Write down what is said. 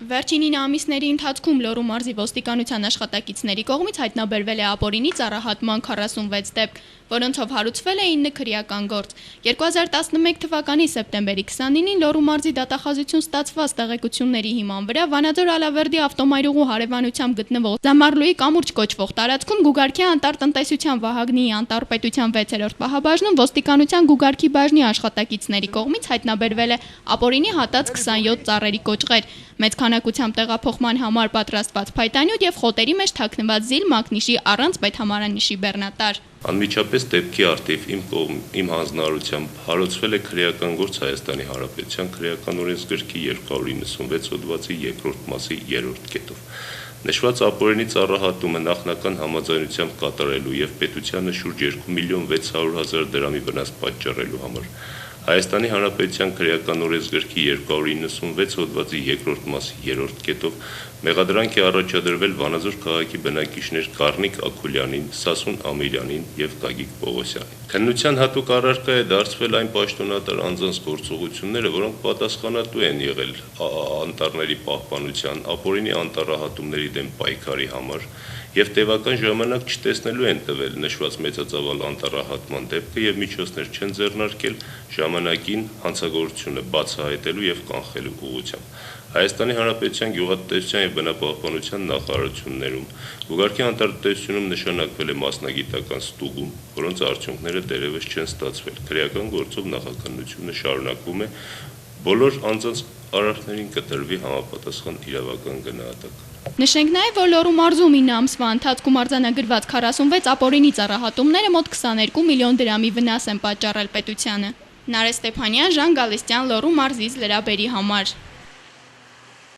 Վերջին 9 ամիսների ընթացքում Լոռու մարզի ոստիկանության աշխատակիցների կողմից հայտնաբերվել է ապօրինի ծառահատման 46 դեպք, որոնցով հարուցվել է 9 քրեական գործ։ 2011 թվականի սեպտեմբերի 29-ին Լոռու մարզի դատախազություն ստացված տեղեկությունների հիման վրա Վանաձոր Ալավերդի ավտոմայրուղու հարևանությամբ գտնվող Զամառլուի կամուրջ կոչվող տարածքում Գուգարքի անտառտնտեսության Վահագնի անտառպետության 6-րդ պահաբաժնում ոստիկանության Գուգարքի բաժնի աշխատակիցների կողմից հայտնաբերվել է ապօրինի հատած 27 ծառերի կոճղեր, մեծ քանակությամբ տեղափոխման համար պատրաստված փայտանյութ եւ խոտերի մեջ թաքնված զիլ մակնիշի առանց պետհամարանիշի բեռնատար։ Անմիջապես դեպքի առթիվ իմ հանձնարարությամբ հարուցվել է քրեական գործ Հայաստանի Հանրապետության քրեական օրենսգրքի 296 հոդվածի 2-րդ մասի 3-րդ կետով։ Նշված ապօրինի ծառահատումը նախնական համաձայնությամբ կատարելու եւ պետությանը շուրջ 2.600.000 դրամի վնաս պատճառելու համար Հայաստանի Հանրապետության քրեական օրենսգրքի 296 հոդվածի 2-րդ մասի 3-րդ կետով մեղադրանք է առաջադրվել Վանաձոր քաղաքի բնակիչներ Գառնիկ Աքուլյանին, Սասուն Ամիրյանին եւ Գագիկ Պողոսյանին։ Քննության հատուկ առարկա է դարձվել այն պաշտոնատար անձանց գործողությունները, որոնք պատասխանատու են եղել անտառների պահպանության, ապօրինի անտառահատումների դեմ պայքարի համար եւ տևական ժամանակ չտեսնելու են տվել նշված մեծածավալ անտառահատման դեպքը եւ միջոցներ չեն ձեռնարկել ժամանակին հանցագործությունը բացահայտելու եւ կանխելու ուղղությամբ։ Հայաստանի Հանրապետության գյուղատնտեսության եւ բնապահպանության նախարարություններում Գուգարքի անտառտնտեսությունում նշանակվել է մասնագիտական ստուգում, որոնց արդյունքները դեռևս չեն ստացվել։ Քրեական գործով նախաքննությունը շարունակվում է, բոլոր անձանց արարքներին կտրվի համապատասխան իրավական գնահատական։ Նշենք նաև, որ Լոռու մարզում 9 ամսվա ընթացքում արձանագրված 46 ապօրինի ծառահատումները մոտ 22 միլիոն դրամի վնաս են պատճառել պետությանը։ Նարէ Ստեփանյան, Ժան Գալստյան, Լոռու մարզից լրաբերի համար։